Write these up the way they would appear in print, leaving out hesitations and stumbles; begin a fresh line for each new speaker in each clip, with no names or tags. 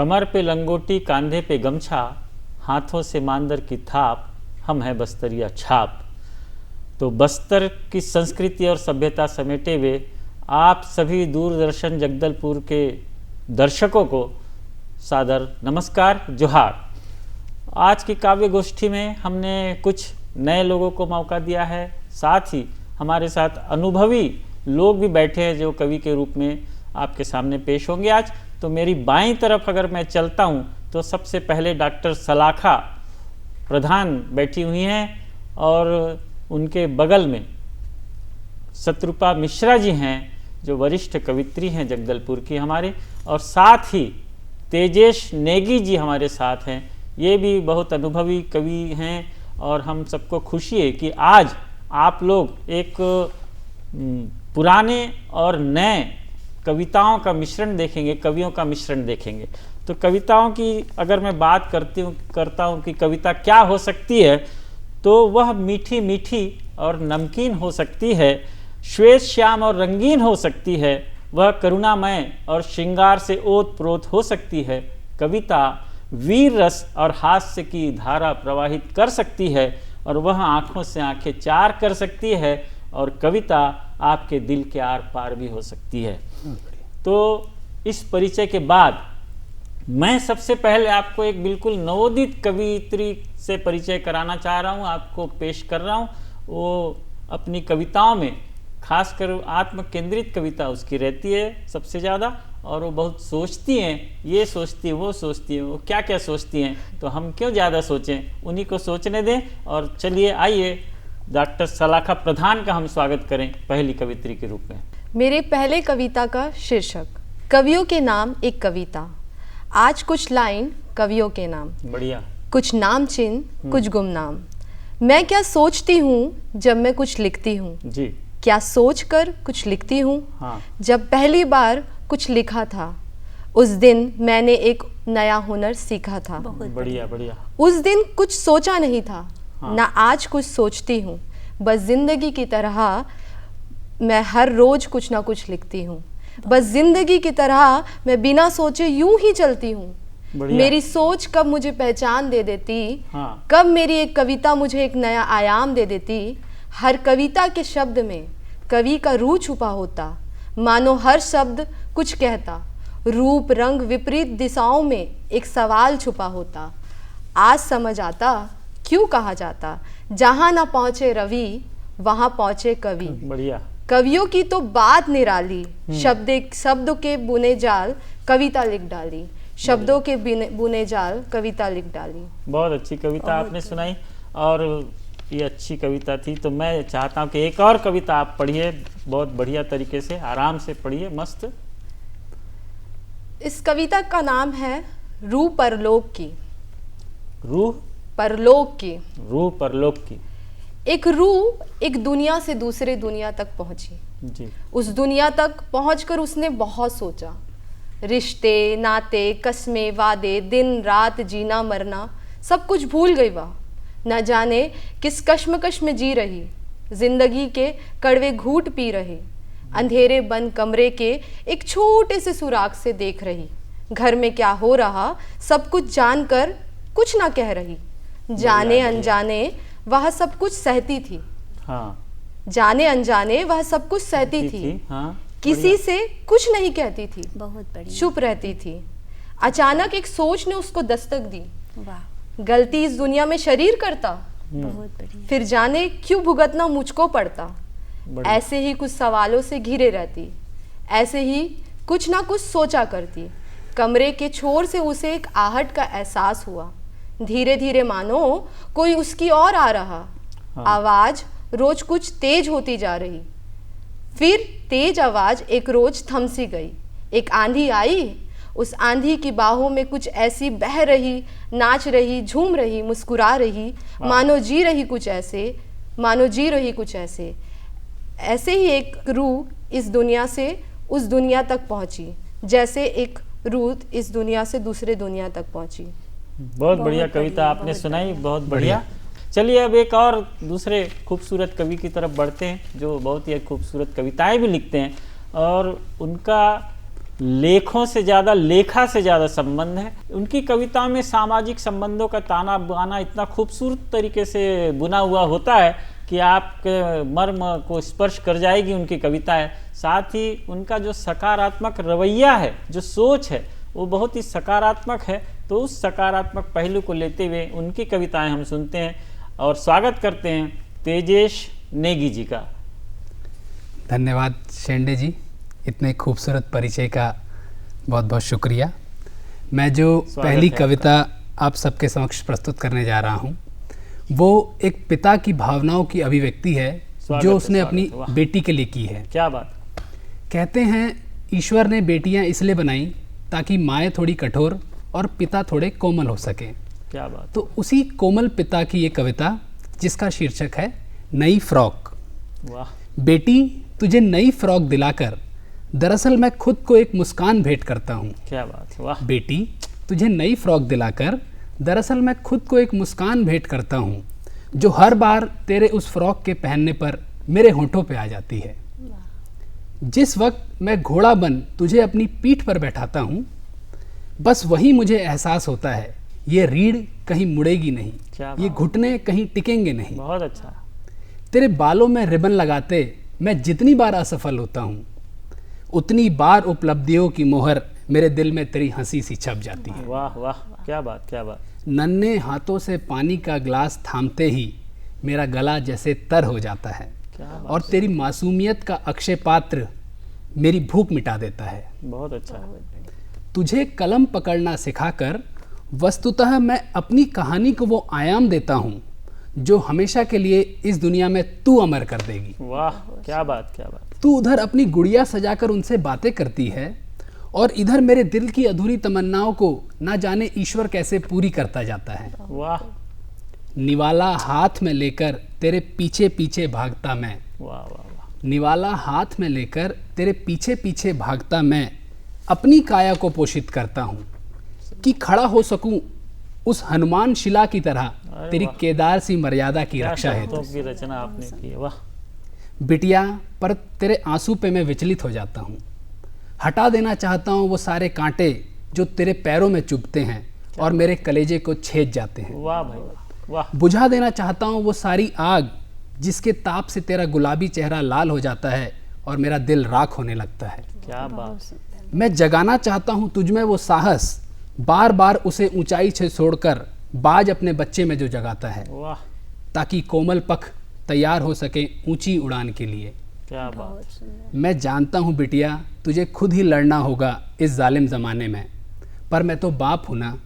कमर पे लंगोटी, कांधे पे गमछा, हाथों से मांदर की थाप, हम है बस्तरिया छाप। तो बस्तर की संस्कृति और सभ्यता समेटे हुए आप सभी दूरदर्शन जगदलपुर के दर्शकों को सादर नमस्कार, जोहार। आज की काव्य गोष्ठी में हमने कुछ नए लोगों को मौका दिया है, साथ ही हमारे साथ अनुभवी लोग भी बैठे हैं जो कवि के रूप में आपके सामने पेश होंगे आज। तो मेरी बाईं तरफ अगर मैं चलता हूं तो सबसे पहले डॉक्टर सलाखा प्रधान बैठी हुई हैं और उनके बगल में शत्रुपा मिश्रा जी हैं जो वरिष्ठ कवित्री हैं जगदलपुर की हमारे, और साथ ही तेजेश नेगी जी हमारे साथ हैं। ये भी बहुत अनुभवी कवि हैं और हम सबको खुशी है कि आज आप लोग एक पुराने और नए कविताओं का मिश्रण देखेंगे, कवियों का मिश्रण देखेंगे। तो कविताओं की अगर मैं बात करता हूँ कि कविता क्या हो सकती है, तो वह मीठी मीठी और नमकीन हो सकती है, श्वेत श्याम और रंगीन हो सकती है, वह करुणामय और श्रृंगार से ओत प्रोत हो सकती है। कविता वीर रस और हास्य की धारा प्रवाहित कर सकती है और वह आँखों से आंखें चार कर सकती है, और कविता आपके दिल के आर पार भी हो सकती है। तो इस परिचय के बाद मैं सबसे पहले आपको एक बिल्कुल नवोदित कवित्री से परिचय कराना चाह रहा हूँ, आपको पेश कर रहा हूँ। वो अपनी कविताओं में खासकर आत्म केंद्रित कविता उसकी रहती है सबसे ज़्यादा, और वो बहुत सोचती हैं, ये सोचती है, वो सोचती है, वो क्या क्या सोचती हैं, तो हम क्यों ज़्यादा सोचें, उन्हीं को सोचने दें। और चलिए आइए डॉक्टर सलाखा प्रधान का हम स्वागत करें पहली कवित्री के रूप में।
मेरे पहले कविता का शीर्षक कवियों के नाम एक कविता। आज कुछ लाइन कवियों के नाम।
बढ़िया।
कुछ नाम चिन्ह, कुछ गुमनाम। मैं क्या सोचती हूँ जब मैं कुछ लिखती हूँ
जी।
क्या सोच कर कुछ लिखती हूँ।
हाँ।
जब पहली बार कुछ लिखा था उस दिन मैंने एक नया हुनर सीखा था।
बढ़िया बढ़िया।
उस दिन कुछ सोचा नहीं था।
हाँ।
ना आज कुछ सोचती हूँ, बस जिंदगी की तरह मैं हर रोज कुछ ना कुछ लिखती हूँ। बस जिंदगी की तरह मैं बिना सोचे यूं ही चलती हूँ। मेरी सोच कब मुझे पहचान दे देती।
हाँ।
कब मेरी एक कविता मुझे एक नया आयाम दे देती। हर कविता के शब्द में कवि का रूह छुपा होता, मानो हर शब्द कुछ कहता। रूप रंग विपरीत दिशाओं में एक सवाल छुपा होता। आज समझ आता क्यों कहा जाता, जहाँ ना पहुँचे रवि वहाँ पहुँचे कवि।
बढ़िया।
कवियों की तो बात निराली, शब्दों के बुने जाल कविता लिख डाली। शब्दों के बुने जाल कविता लिख डाली।
बहुत अच्छी कविता आपने सुनाई, और ये अच्छी कविता थी। तो मैं चाहता हूँ कि एक और कविता आप पढ़िए, बहुत बढ़िया तरीके से, आराम से पढ़िए, मस्त।
इस कविता का नाम है रूह परलोक की।
रूह
परलोक की।
रूह परलोक की।
एक रूह एक दुनिया से दूसरे दुनिया तक पहुंची
जी।
उस दुनिया तक पहुंचकर उसने बहुत सोचा। रिश्ते नाते कस्में वादे दिन रात जीना मरना सब कुछ भूल गई वह। न जाने किस कश्मकश में जी रही, जिंदगी के कड़वे घूंट पी रही। अंधेरे बंद कमरे के एक छोटे से सुराग से देख रही। घर में क्या हो रहा सब कुछ जानकर कुछ ना कह रही। जाने अनजाने वह सब कुछ सहती थी।
हाँ।
जाने अनजाने वह सब कुछ सहती थी।
हाँ।
किसी से कुछ नहीं कहती थी,
बहुत बढ़िया।
चुप रहती थी। अचानक एक सोच ने उसको दस्तक दी।
वाह,
गलती इस दुनिया में शरीर करता,
बहुत बढ़िया।
फिर जाने क्यों भुगतना मुझको पड़ता।
बढ़िया।
ऐसे ही कुछ सवालों से घिरे रहती, ऐसे ही कुछ ना कुछ सोचा करती। कमरे के छोर से उसे एक आहट का एहसास हुआ। धीरे धीरे मानो कोई उसकी ओर आ रहा।
हाँ।
आवाज रोज कुछ तेज होती जा रही। फिर तेज आवाज एक रोज थम सी गई। एक आंधी आई, उस आंधी की बाहों में कुछ ऐसी बह रही, नाच रही, झूम रही, मुस्कुरा रही, मानो जी रही कुछ ऐसे, मानो जी रही कुछ ऐसे। ऐसे ही एक रूह इस दुनिया से उस दुनिया तक पहुंची, जैसे एक रूह इस दुनिया से दूसरे दुनिया तक पहुंची।
बहुत बढ़िया कविता आपने सुनाई, बहुत बढ़िया। चलिए अब एक और दूसरे खूबसूरत कवि की तरफ बढ़ते हैं जो बहुत ही खूबसूरत कविताएं भी लिखते हैं, और उनका लेखों से ज़्यादा, लेखा से ज़्यादा संबंध है। उनकी कविताओं में सामाजिक संबंधों का ताना बाना इतना खूबसूरत तरीके से बुना हुआ होता है कि आपके मर्म को स्पर्श कर जाएगी उनकी कविताएं। साथ ही उनका जो सकारात्मक रवैया है, जो सोच है, वो बहुत ही सकारात्मक है। तो उस सकारात्मक पहलू को लेते हुए उनकी कविताएं हम सुनते हैं और स्वागत करते हैं तेजेश नेगी जी का।
धन्यवाद शेंडे जी, इतने खूबसूरत परिचय का बहुत बहुत शुक्रिया। मैं जो पहली कविता आप सबके समक्ष प्रस्तुत करने जा रहा हूँ वो एक पिता की भावनाओं की अभिव्यक्ति है जो उसने अपनी बेटी के लिए की है।
क्या बात।
कहते हैं ईश्वर ने बेटियां इसलिए बनाई ताकि माएँ थोड़ी कठोर और पिता थोड़े कोमल हो सके।
क्या बात।
तो उसी कोमल पिता की ये कविता जिसका शीर्षक है नई फ्रॉक।
वाह।
बेटी तुझे नई फ्रॉक दिलाकर दरअसल मैं खुद को एक मुस्कान भेंट करता हूँ।
क्या बात। वाह।
बेटी तुझे नई फ्रॉक दिलाकर दरअसल मैं खुद को एक मुस्कान भेंट करता हूँ जो हर बार तेरे उस फ्रॉक के पहनने पर मेरे होठों पे आ जाती है। जिस वक्त मैं घोड़ा बन तुझे अपनी पीठ पर बैठाता हूँ बस वही मुझे एहसास होता है ये रीढ़ कहीं मुड़ेगी नहीं, ये घुटने कहीं टिकेंगे नहीं।
बहुत अच्छा।
तेरे बालों में रिबन लगाते मैं जितनी बार असफल होता हूँ उतनी बार उपलब्धियों की मोहर मेरे दिल में तेरी हंसी सी छप जाती है।
वाह वाह, क्या बात क्या बात।
नन्हे हाथों से पानी का ग्लास थामते ही मेरा गला जैसे तर हो जाता है और तेरी मासूमियत का अक्षय पात्र मेरी भूख मिटा देता है।
बहुत अच्छा।
तुझे कलम पकड़ना सिखाकर वस्तुतः मैं अपनी कहानी को वो आयाम देता हूँ जो हमेशा के लिए इस दुनिया में तू अमर कर देगी।
वाह, क्या बात क्या बात।
तू उधर अपनी गुड़िया सजाकर उनसे बातें करती है और इधर मेरे दिल की अधूरी तमन्नाओं को ना जाने ईश्वर कैसे पूरी करता जाता है।
वाह।
निवाला हाथ में लेकर तेरे पीछे पीछे भागता मैं।
वाह वाह वाह।
निवाला हाथ में लेकर तेरे पीछे पीछे भागता मैं अपनी काया को पोषित करता हूँ कि खड़ा हो सकूं उस हनुमान शिला की तरह तेरी केदार सी मर्यादा की रक्षा है।
की रचना आपने की है। वाह।
बिटिया पर तेरे आंसू पे मैं विचलित हो जाता हूँ। हटा देना चाहता हूँ वो सारे कांटे जो तेरे पैरों में चुभते हैं और मेरे कलेजे को छेद जाते हैं।
वाह भाई वाह।
बुझा देना चाहता हूँ वो सारी आग जिसके ताप से तेरा गुलाबी चेहरा लाल हो जाता है और मेरा दिल राख होने लगता है।
क्या बात।
मैं जगाना चाहता हूँ तुझमें वो साहस बार बार उसे ऊंचाई से छोड़कर बाज अपने बच्चे में जो जगाता है।
वाह।
ताकि कोमल पख तैयार हो सके ऊंची उड़ान के लिए।
क्या बात।
मैं जानता हूँ बिटिया तुझे खुद ही लड़ना होगा इस जालिम ज़माने में, पर मैं तो बाप हूँ ना।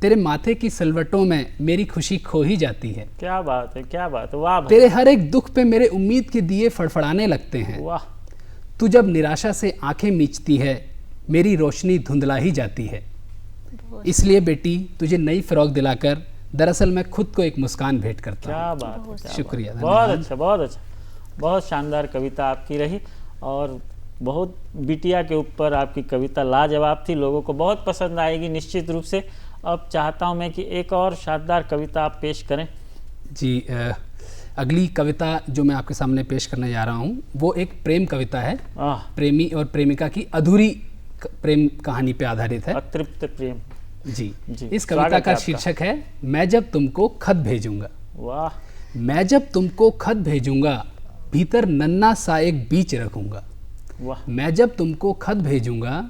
तेरे माथे की सिलवटों में मेरी खुशी खो ही जाती है।
क्या बात है क्या बात है। वाह भाई।
तेरे हर एक दुख पे मेरे उम्मीद के दिए फड़फड़ाने लगते हैं।
वाह।
तू जब निराशा से आंखें मीचती है मेरी रोशनी धुंधला ही जाती है। इसलिए बेटी तुझे नई फ्रॉक दिलाकर दरअसल मैं खुद को एक मुस्कान भेंट करता हूँ।
क्या बात है।
शुक्रिया।
बहुत अच्छा बहुत अच्छा। बहुत शानदार कविता आपकी रही और बहुत बिटिया के ऊपर आपकी कविता लाजवाब थी। लोगों को बहुत पसंद आएगी निश्चित रूप से। अब चाहता हूं मैं कि एक और शानदार कविता आप पेश करें।
जी, अगली कविता जो मैं आपके सामने पेश करने जा रहा हूँ वो एक प्रेम कविता है। प्रेमी और प्रेमिका की अधूरी प्रेम कहानी पे आधारित है।
अतृप्त प्रेम।
जी। इस कविता का शीर्षक है मैं जब तुमको खत भेजूंगा।
वाह।
मैं जब तुमको खत भेजूंगा भीतर नन्हा सा एक बीज रखूंगा।
वाह।
मैं जब तुमको खत भेजूंगा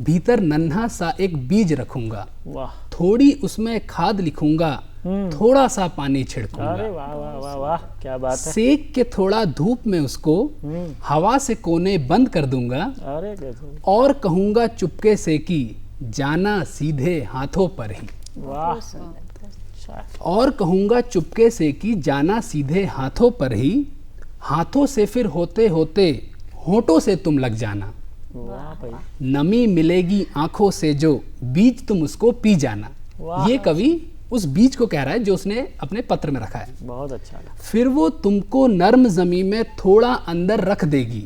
भीतर नन्हा सा एक बीज रखूंगा।
वाह।
थोड़ी उसमें खाद लिखूंगा थोड़ा सा पानी छिड़कूंगा।
अरे वाह वाह वाह वाह, क्या बात है।
सेक के थोड़ा धूप में उसको हवा से कोने बंद कर दूंगा।
अरे
और कहूंगा चुपके से कि जाना सीधे हाथों पर ही।
वाह।
और कहूंगा चुपके से कि जाना सीधे हाथों पर ही, हाथों से फिर होते होते होठों से तुम लग जाना।
वाह भाई।
नमी मिलेगी आंखों से जो बीज तुम उसको पी जाना। ये कवि उस बीज को कह रहा है जो उसने अपने पत्र में रखा है।
बहुत अच्छा।
फिर वो तुमको नर्म जमीन में थोड़ा अंदर रख देगी,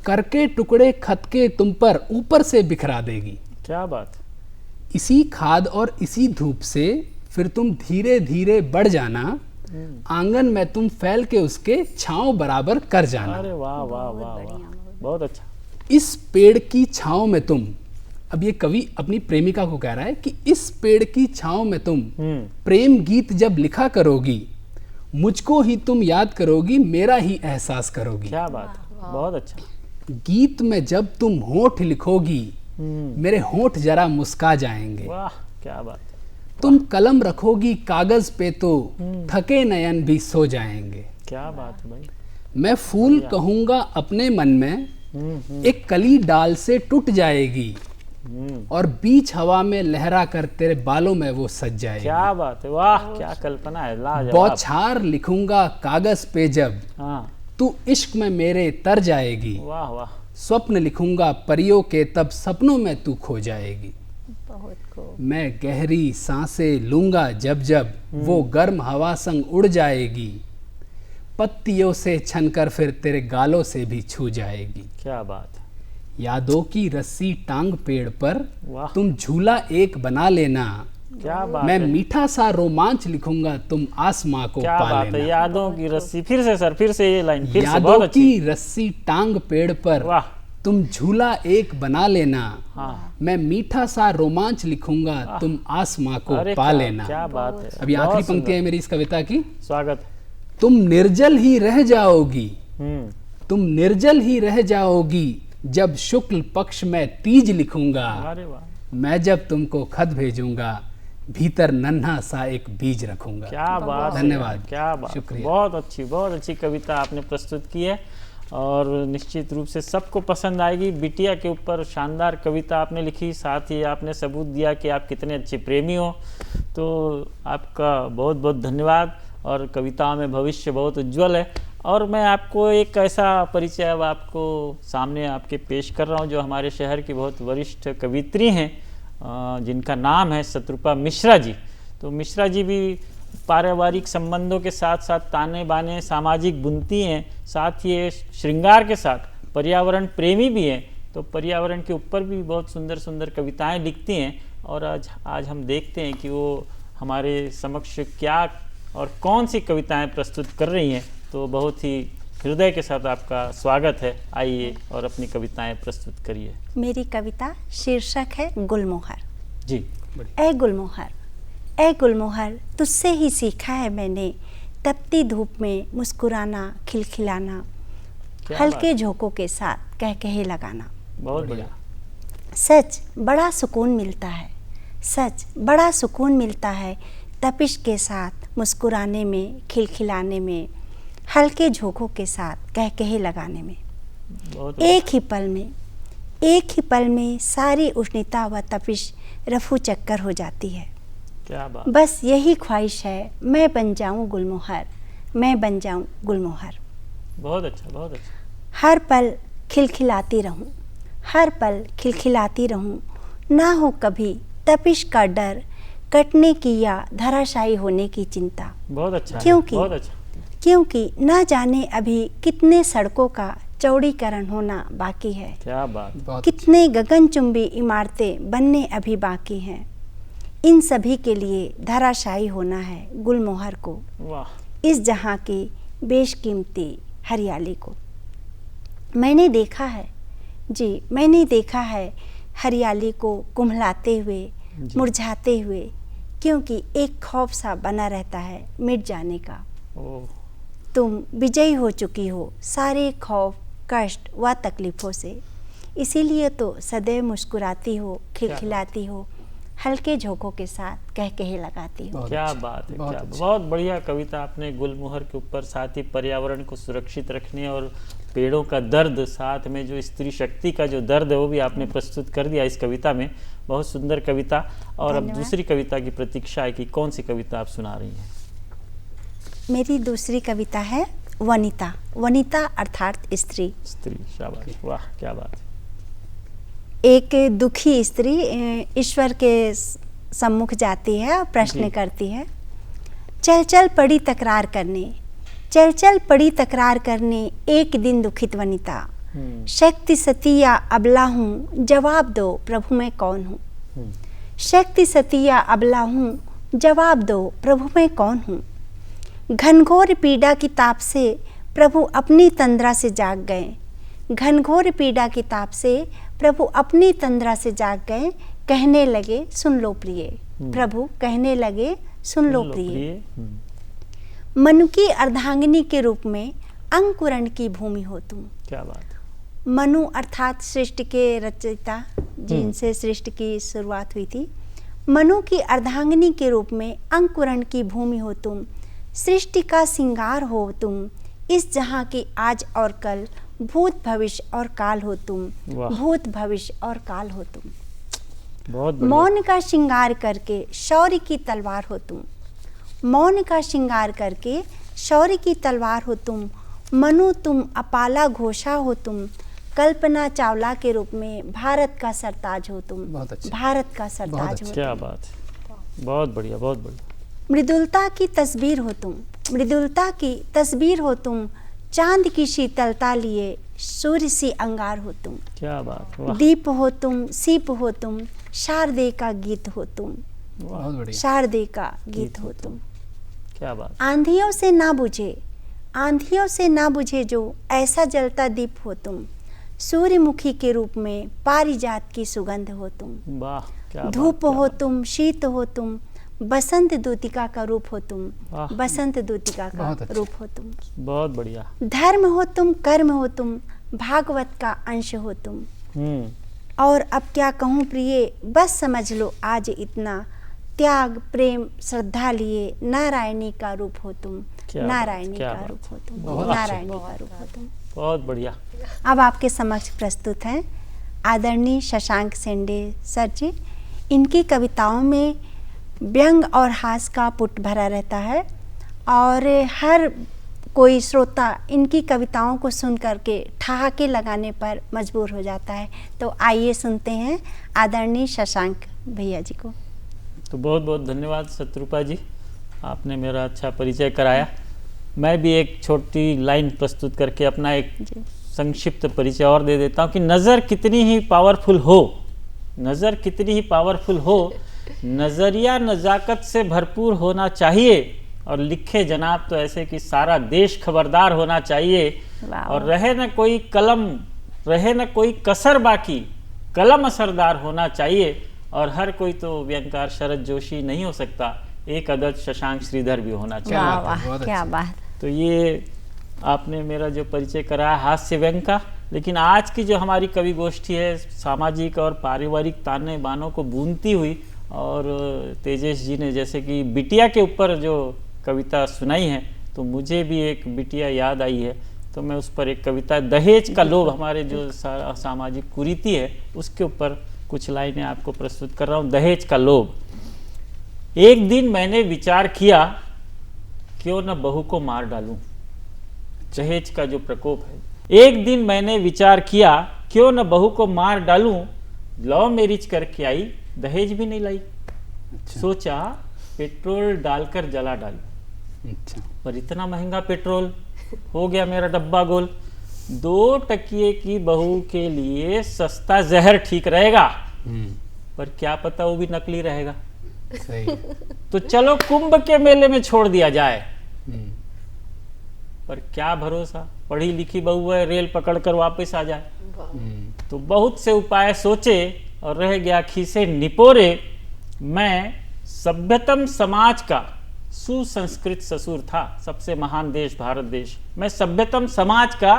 करके टुकड़े खत के तुम पर ऊपर से बिखरा देगी।
क्या बात।
इसी खाद और इसी धूप से फिर तुम धीरे धीरे बढ़ जाना, आंगन में तुम फैल के उसके छांव बराबर कर जाना।
अरे वाह वाह वाह वाह, बहुत अच्छा।
इस पेड़ की छांव में तुम, अब ये कवि अपनी प्रेमिका को कह रहा है कि इस पेड़ की छांव में तुम प्रेम गीत जब लिखा करोगी, मुझको ही तुम याद करोगी, मेरा ही एहसास करोगी।
क्या बात है, बहुत अच्छा।
गीत में जब तुम होठ लिखोगी, मेरे होठ जरा मुस्का जाएंगे।
वाह, क्या बात है।
तुम कलम रखोगी कागज पे तो थके नयन भी सो जाएंगे।
क्या बात है भाई।
मैं फूल कहूंगा अपने मन में, एक कली डाल से टूट जाएगी, और बीच हवा में लहरा कर तेरे बालों में वो सज जाएगी।
क्या बात है, वाह क्या कल्पना है, लाजवाब।
बौछार लिखूंगा कागज पे जब,
हाँ,
तू इश्क में मेरे तर जाएगी।
वाह वाह।
स्वप्न लिखूंगा परियों के, तब सपनों में तू खो जाएगी।
बहुत खूब।
मैं गहरी सांसें लूंगा जब जब, वो गर्म हवा संग उड़ जाएगी, पत्तियों से छनकर फिर तेरे गालों से भी छू जाएगी।
क्या बात है।
यादों की रस्सी टांग पेड़ पर,
वाह।
तुम झूला एक बना लेना,
क्या बात
मैं
है।
मीठा सा रोमांच लिखूंगा, तुम आसमां को
क्या
पा
बात है।
लेना।
यादों की रस्सी, फिर से सर, फिर से ये लाइन, फिर से,
यादों
बहुत अच्छी।
की रस्सी टांग पेड़ पर,
वाह।
तुम झूला एक बना लेना,
हाँ।
मैं मीठा सा रोमांच लिखूंगा, तुम आसमां को
अरे
पा
क्या-
लेना।
क्या बात है।
अभी आखिरी
बहुत
पंक्ति है
सुंदर।
मेरी इस कविता की।
स्वागत।
तुम निर्जल ही रह जाओगी,
हम्म,
तुम निर्जल ही रह जाओगी, जब शुक्ल पक्ष में तीज लिखूंगा,
अरे वाह,
मैं जब तुमको खत भेजूंगा, भीतर नन्हा सा एक बीज रखूंगा।
क्या बात है।
धन्यवाद।
क्या बात,
शुक्रिया।
बहुत अच्छी कविता आपने प्रस्तुत की है, और निश्चित रूप से सबको पसंद आएगी। बिटिया के ऊपर शानदार कविता आपने लिखी, साथ ही आपने सबूत दिया कि आप कितने अच्छे प्रेमी हो। तो आपका बहुत बहुत धन्यवाद, और कविताओं में भविष्य बहुत उज्जवल है। और मैं आपको एक ऐसा परिचय अब आपको सामने आपके पेश कर रहा हूँ, जो हमारे शहर की बहुत वरिष्ठ कवित्री हैं, जिनका नाम है शत्रुपा मिश्रा जी। तो मिश्रा जी भी पारिवारिक संबंधों के साथ साथ ताने बाने सामाजिक बुनती हैं, साथ ही ये श्रृंगार के साथ पर्यावरण प्रेमी भी हैं। तो पर्यावरण के ऊपर भी बहुत सुंदर सुंदर कविताएं लिखती हैं, और आज हम देखते हैं कि वो हमारे समक्ष क्या और कौन सी कविताएं प्रस्तुत कर रही हैं। तो बहुत ही हृदय के साथ आपका स्वागत है, आइए और अपनी कविताएं प्रस्तुत करिए।
मेरी कविता शीर्षक है गुलमोहर।
जी।
ए गुलमोहर, ए गुलमोहर, तुझसे ही सीखा है मैंने, तपती धूप में मुस्कुराना, खिलखिलाना,
क्या
हल्के झोंकों के साथ कह कहे लगाना।
बहुत बढ़िया।
सच बड़ा सुकून मिलता है, सच बड़ा सुकून मिलता है, तपिश के साथ मुस्कुराने में, खिलखिलाने में, हल्के झोंकों के साथ कह कहे लगाने में।
बहुत बढ़िया।
एक ही पल में सारी उष्णता व तपिश रफू चक्कर हो जाती है।
क्या बात।
बस यही ख्वाहिश है, मैं बन जाऊं गुलमोहर, मैं बन जाऊं गुलमोहर।
बहुत अच्छा, बहुत अच्छा।
हर पल खिलखिलाती रहूं, हर पल खिलखिलाती रहूं, ना हो कभी तपिश का डर, कटने की या धराशायी होने की चिंता।
बहुत अच्छा है,
क्योंकि
बहुत अच्छा।
क्योंकि ना जाने अभी कितने सड़कों का चौड़ीकरण होना बाकी है,
क्या बात।
बहुत
कितने गगनचुंबी इमारतें बनने अभी बाकी हैं। इन सभी के लिए धराशायी होना है गुलमोहर को,
वाह।
इस जहाँ की बेशकीमती हरियाली को। मैंने देखा है जी, मैंने देखा है हरियाली को कुम्हलाते हुए, मुरझाते हुए, क्योंकि एक खौफ सा बना रहता है मिट जाने का।
ओह,
तुम विजयी हो चुकी हो सारे खौफ, कष्ट व तकलीफ़ों से, इसीलिए तो सदैव मुस्कुराती हो, खिलखिलाती हो, हल्के झोंकों के साथ कह कहे लगाती हो।
बहुत
क्या
अच्छा,
बात है,
बहुत
क्या
अच्छा।
बहुत बढ़िया कविता आपने गुलमोहर के ऊपर, साथ ही पर्यावरण को सुरक्षित रखने और पेड़ों का दर्द, साथ में जो स्त्री शक्ति का जो दर्द है वो भी आपने प्रस्तुत कर दिया इस कविता में। बहुत सुंदर कविता। और अब
धन्यवाद।
दूसरी कविता की प्रतीक्षा है कि कौन सी कविता आप सुना रही हैं।
मेरी दूसरी कविता है वनिता। वनिता अर्थात स्त्री।
स्त्री, शाबाश, वाह क्या बात है।
एक दुखी स्त्री ईश्वर के सम्मुख जाती है और प्रश्न
जी।
करती है, चल चल पड़ी तकरार करने, चल चल पड़ी तकरार करने, एक दिन दुखित वनिता, शक्ति सती या अबला हूँ, जवाब दो प्रभु मैं कौन हूँ। शक्ति सती या अबला हूँ, जवाब दो प्रभु मैं कौन हूँ। घनघोर पीड़ा की ताप से प्रभु अपनी तंद्रा से जाग गए, घनघोर पीड़ा की ताप से प्रभु अपनी तंद्रा से जाग गए, कहने लगे सुन लो प्रिय। प्रभु कहने लगे सुन लो प्रिय। मनु की अर्धांगिनी के रूप में अंकुरण की भूमि हो तुम।
क्या बात है।
मनु अर्थात सृष्टि के रचयिता, जिनसे सृष्टि की शुरुआत हुई थी। मनु की अर्धांगिनी के रूप में अंकुरण की भूमि हो तुम, सृष्टि का सिंगार हो तुम, इस जहां की आज और कल, भूत भविष्य और काल हो तुम, भूत भविष्य और काल हो तुम।
बहुत बढ़िया।
मौन का श्रृंगार करके शौर्य की तलवार हो तुम, मौन का श्रृंगार करके शौर्य की तलवार हो तुम। मनु तुम अपाला घोषा हो तुम, कल्पना चावला के रूप में भारत का सरताज हो तुम।
बहुत अच्छा।
भारत का सरताज हो
क्या
तुम।
बात है, बहुत बढ़िया, बहुत बढ़िया।
मृदुलता की तस्वीर हो तुम, मृदुलता की तस्वीर हो तुम, चांद की शीतलता लिए सूर्य सी अंगार हो तुम।
क्या बात, वाह
दीप हो तुम, सीप हो तुम, शारदे का गीत हो तुम,
बहुत बढ़िया।
शारदे का गीत हो तुम।
क्या बात।
आंधियों से ना बुझे, आंधियों से ना बुझे जो ऐसा जलता दीप हो तुम, सूर्यमुखी के रूप में पारिजात की सुगंध हो तुम।
वाह क्या बात,
धूप
क्या
हो
बात।
तुम, शीत हो तुम, बसंत दूतिका का रूप हो तुम,
वाह।
बसंत दूतिका का
बहुत अच्छा।
रूप हो तुम।
बहुत बढ़िया।
धर्म हो तुम, कर्म हो तुम, भागवत का अंश हो तुम। और अब क्या कहूँ प्रिय, बस समझ लो आज इतना, त्याग प्रेम श्रद्धा लिए नारायणी का रूप हो तुम,
क्या बात,
नारायणी
क्या
का
बात।
रूप हो तुम,
बहुत अच्छा।
नारायणी का रूप हो तुम।
बहुत बढ़िया।
अब आपके समक्ष प्रस्तुत हैं आदरणीय शशांक सेंडे सर जी। इनकी कविताओं में व्यंग और हास्य का पुट भरा रहता है और हर कोई श्रोता इनकी कविताओं को सुन करके ठहाके लगाने पर मजबूर हो जाता है। तो आइए सुनते हैं आदरणीय शशांक भैया जी को।
तो बहुत बहुत धन्यवाद शत्रुपा जी, आपने मेरा अच्छा परिचय कराया। मैं भी एक छोटी लाइन प्रस्तुत करके अपना एक संक्षिप्त परिचय और दे देता हूँ कि नज़र कितनी ही पावरफुल हो, नज़र कितनी ही पावरफुल हो, नज़रिया नज़ाकत से भरपूर होना चाहिए। और लिखे जनाब तो ऐसे कि सारा देश खबरदार होना चाहिए। और रहे न कोई कलम, रहे न कोई कसर बाकी, कलम असरदार होना चाहिए। और हर कोई तो व्यंगकार शरद जोशी नहीं हो सकता, एक अदद शशांक श्रीधर भी होना चाहिए।
वाह
बात है,
वाह,
बहुत
क्या
अच्छा।
बात।
तो ये आपने मेरा जो परिचय कराया हास्य व्यंग का। लेकिन आज की जो हमारी कवि गोष्ठी है सामाजिक और पारिवारिक ताने बानों को बूंदती हुई, और तेजेश जी ने जैसे कि बिटिया के ऊपर जो कविता सुनाई है, तो मुझे भी एक बिटिया याद आई है। तो मैं उस पर एक कविता, दहेज का लोभ, हमारे जो सामाजिक कुरीति है उसके ऊपर कुछ लाइनें आपको प्रस्तुत कर रहा हूँ। दहेज का लोभ। एक दिन मैंने विचार किया क्यों न बहू को मार डालूं। दहेज का जो प्रकोप है। एक दिन मैंने विचार किया क्यों न बहू को मार डालूं, लव मैरिज करके आई, दहेज भी नहीं लाई।
अच्छा।
सोचा पेट्रोल डालकर जला डालूं,
अच्छा।
पर इतना महंगा पेट्रोल, हो गया मेरा डब्बा गोल। 2 टकिए की बहू के लिए सस्ता जहर ठीक रहेगा, पर क्या पता वो भी नकली रहेगा।
सही।
तो चलो कुंभ के मेले में छोड़ दिया जाए,
हम्म,
पर क्या भरोसा, पढ़ी लिखी बहू है, रेल पकड़कर वापस आ जाए।
हम्म,
तो बहुत से उपाय सोचे और रह गया खीसे निपोरे। मैं सभ्यतम समाज का सुसंस्कृत ससुर था, सबसे महान देश भारत देश। मैं सभ्यतम समाज का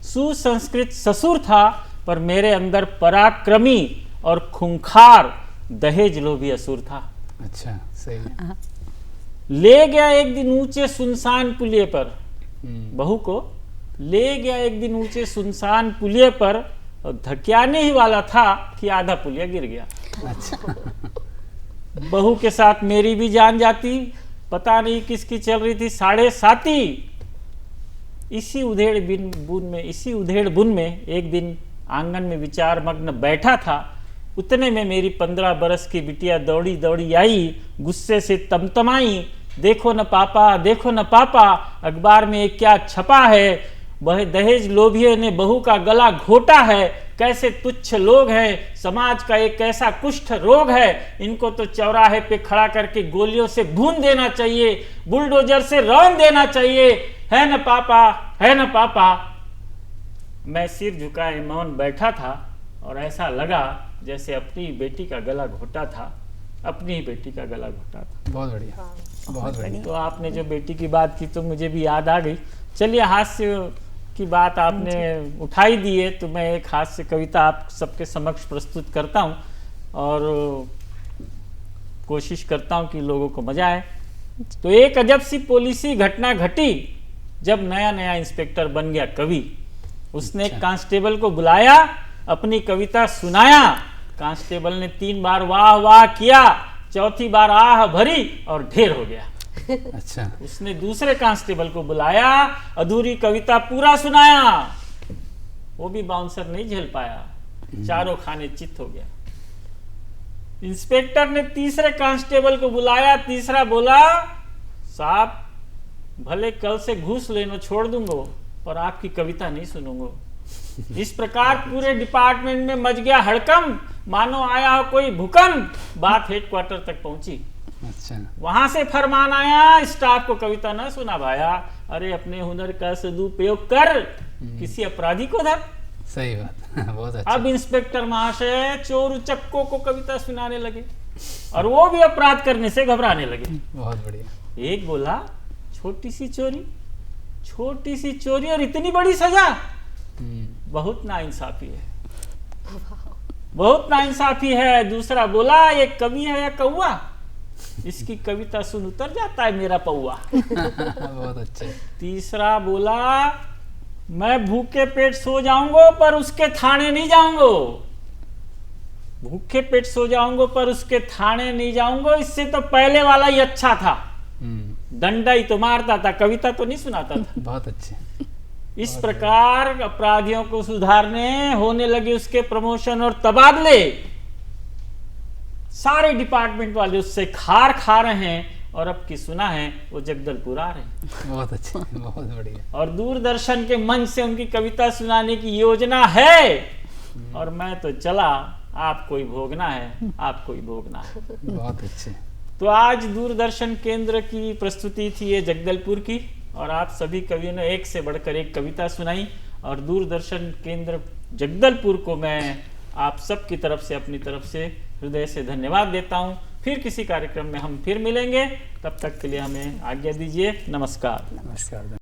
सुसंस्कृत ससुर था, पर मेरे अंदर पराक्रमी और खूंखार दहेज लोभी असुर था।
अच्छा। सही।
ले गया एक दिन ऊंचे सुनसान पुलिये पर, बहू को ले गया एक दिन ऊंचे सुनसान पुलिये पर, और धकियाने ही वाला था कि आधा पुलिया गिर गया।
अच्छा।
बहू के साथ मेरी भी जान जाती, पता नहीं किसकी चल रही थी 7.5। इसी उधेड़ बुन में एक दिन आंगन में विचार मग्न बैठा था। उतने में मेरी 15 बरस की बिटिया दौड़ी दौड़ी आई, गुस्से से तमतमाई, देखो न पापा, देखो न पापा, अखबार में एक क्या छपा है, वह दहेज लोभियों ने बहू का गला घोटा है। कैसे तुच्छ लोग हैं, समाज का एक ऐसा कुष्ठ रोग है, इनको तो चौराहे पे खड़ा करके गोलियों से भून देना चाहिए, बुलडोजर से रौंद देना चाहिए। है न पापा, है न पापा। मैं सिर झुकाए मौन बैठा था और ऐसा लगा जैसे अपनी बेटी का गला घोटा था, अपनी ही बेटी का गला घोटा था।
बहुत बढ़िया, बहुत बढ़िया।
तो आपने जो बेटी की बात की तो मुझे भी याद आ गई। चलिए, हास्य की बात आपने उठाई दी है तो मैं एक हास्य कविता आप सबके समक्ष प्रस्तुत करता हूँ और कोशिश करता हूँ कि लोगों को मजा आए। तो एक अजब सी पुलिसी घटना घटी जब नया नया इंस्पेक्टर बन गया कवि। उसने एक कांस्टेबल को बुलाया, अपनी कविता सुनाया। कांस्टेबल ने 3 बार वाह वाह किया, चौथी बार आह भरी और ढेर हो गया।
अच्छा।
उसने दूसरे कांस्टेबल को बुलाया, अधूरी कविता पूरा सुनाया। वो भी बाउंसर नहीं झेल पाया, चारों खाने चित हो गया। इंस्पेक्टर ने तीसरे कांस्टेबल को बुलाया, तीसरा बोला, साहब भले कल से घूस लेना छोड़ दूंगा पर आपकी कविता नहीं सुनूंगा। इस प्रकार पूरे डिपार्टमेंट में मच गया हड़कंप, मानो आया हो कोई भूकंप। बात हेडक्वार्टर तक पहुंची।
अच्छा।
वहां से फरमान आया, स्टाफ को कविता न सुना भाया, अरे अपने हुनर का सदुपयोग कर, किसी अपराधी को धर।
सही बात। बहुत अच्छा।
अब इंस्पेक्टर महाशय चोर उचक्कों को कविता सुनाने लगे और वो भी अपराध करने से घबराने लगे।
बहुत बढ़िया।
एक बोला, छोटी सी चोरी और इतनी बड़ी सजा, बहुत नाइंसाफी है, बहुत नाइंसाफी है। दूसरा बोला, ये कवि है या कौआ, इसकी कविता सुन उतर जाता है मेरा पौआ।
बहुत अच्छे।
तीसरा बोला, मैं भूखे पेट सो जाऊंगा पर उसके थाने नहीं जाऊंगा, भूखे पेट सो जाऊंगा पर उसके थाने नहीं जाऊंगा, इससे तो पहले वाला ही अच्छा था, डंडा ही तो मारता था, कविता तो नहीं सुनाता था।
बहुत अच्छे।
इस प्रकार अपराधियों को सुधारने होने लगे उसके प्रमोशन और तबादले। सारे डिपार्टमेंट वाले उससे खार खा रहे हैं और अब की सुना है वो जगदलपुर आ रहे हैं।
बहुत अच्छे, बहुत बढ़िया।
और दूरदर्शन के मंच से उनकी कविता सुनाने की योजना है और मैं तो चला, आपको ही भोगना है, आपको ही भोगना है।
बहुत अच्छे।
तो आज दूरदर्शन केंद्र की प्रस्तुति थी ये जगदलपुर की और आप सभी कवियों ने एक से बढ़कर एक कविता सुनाई और दूरदर्शन केंद्र जगदलपुर को मैं आप सब की तरफ से, अपनी तरफ से हृदय से धन्यवाद देता हूं। फिर किसी कार्यक्रम में हम फिर मिलेंगे, तब तक के लिए हमें आज्ञा दीजिए। नमस्कार।
नमस्कार।